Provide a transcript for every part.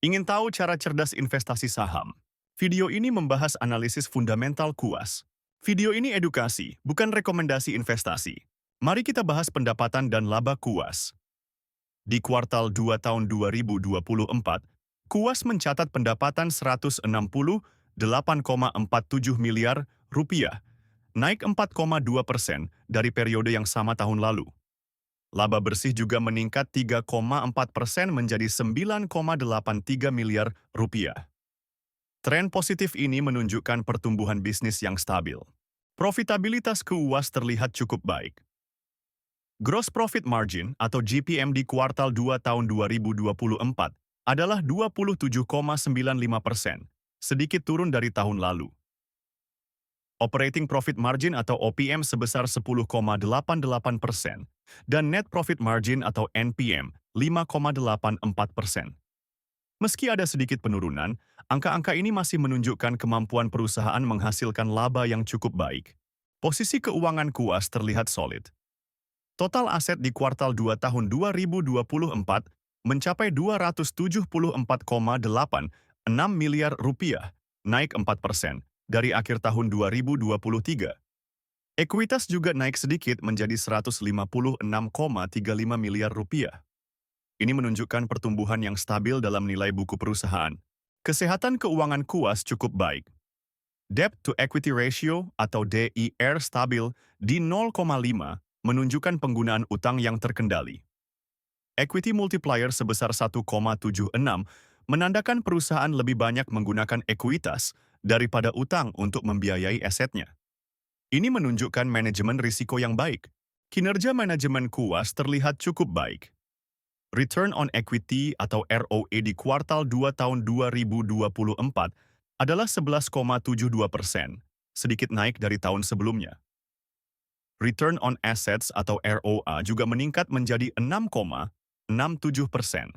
Ingin tahu cara cerdas investasi saham? Video ini membahas analisis fundamental KUAS. Video ini edukasi, bukan rekomendasi investasi. Mari kita bahas pendapatan dan laba KUAS. Di kuartal 2 tahun 2024, KUAS mencatat pendapatan 168,47 miliar rupiah, naik 4,2% dari periode yang sama tahun lalu. Laba bersih juga meningkat 3,4% menjadi 9,83 miliar rupiah. Tren positif ini menunjukkan pertumbuhan bisnis yang stabil. Profitabilitas KUAS terlihat cukup baik. Gross Profit Margin atau GPM di kuartal 2 tahun 2024 adalah 27,95%, sedikit turun dari tahun lalu. Operating Profit Margin atau OPM sebesar 10,88% dan Net Profit Margin atau NPM 5,84%. Meski ada sedikit penurunan, angka-angka ini masih menunjukkan kemampuan perusahaan menghasilkan laba yang cukup baik. Posisi keuangan KUAS terlihat solid. Total aset di kuartal 2 tahun 2024 mencapai 274,86 miliar rupiah, naik 4% dari akhir tahun 2023. Ekuitas juga naik sedikit menjadi 156,35 miliar rupiah. Ini menunjukkan pertumbuhan yang stabil dalam nilai buku perusahaan. Kesehatan keuangan KUAS cukup baik. Debt to Equity Ratio atau DIR stabil di 0,5 menunjukkan penggunaan utang yang terkendali. Equity multiplier sebesar 1,76 menandakan perusahaan lebih banyak menggunakan ekuitas daripada utang untuk membiayai asetnya. Ini menunjukkan manajemen risiko yang baik. Kinerja manajemen KUAS terlihat cukup baik. Return on Equity atau ROE di kuartal 2 tahun 2024 adalah 11,72%, sedikit naik dari tahun sebelumnya. Return on Assets atau ROA juga meningkat menjadi 6,67%.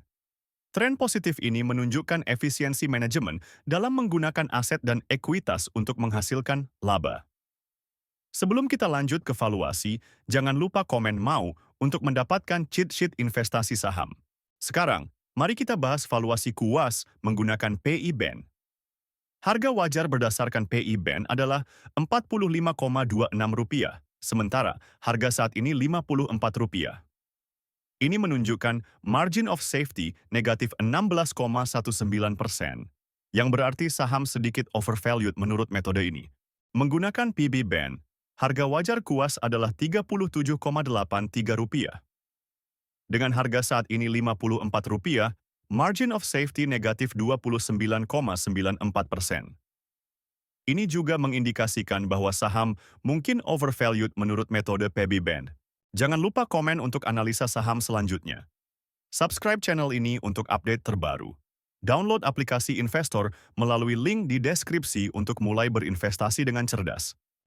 Tren positif ini menunjukkan efisiensi manajemen dalam menggunakan aset dan ekuitas untuk menghasilkan laba. Sebelum kita lanjut ke valuasi, jangan lupa komen mau untuk mendapatkan cheat sheet investasi saham. Sekarang, mari kita bahas valuasi KUAS menggunakan PI Band. Harga wajar berdasarkan PI Band adalah Rp45,26, sementara harga saat ini Rp54. Ini menunjukkan margin of safety negatif 16,19%, yang berarti saham sedikit overvalued menurut metode ini. Menggunakan PB Band, harga wajar KUAS adalah Rp33,83. Dengan harga saat ini Rp54, margin of safety negatif 29,94%. Ini juga mengindikasikan bahwa saham mungkin overvalued menurut metode PB Band. Jangan lupa komen untuk analisa saham selanjutnya. Subscribe channel ini untuk update terbaru. Download aplikasi investor melalui link di deskripsi untuk mulai berinvestasi dengan cerdas.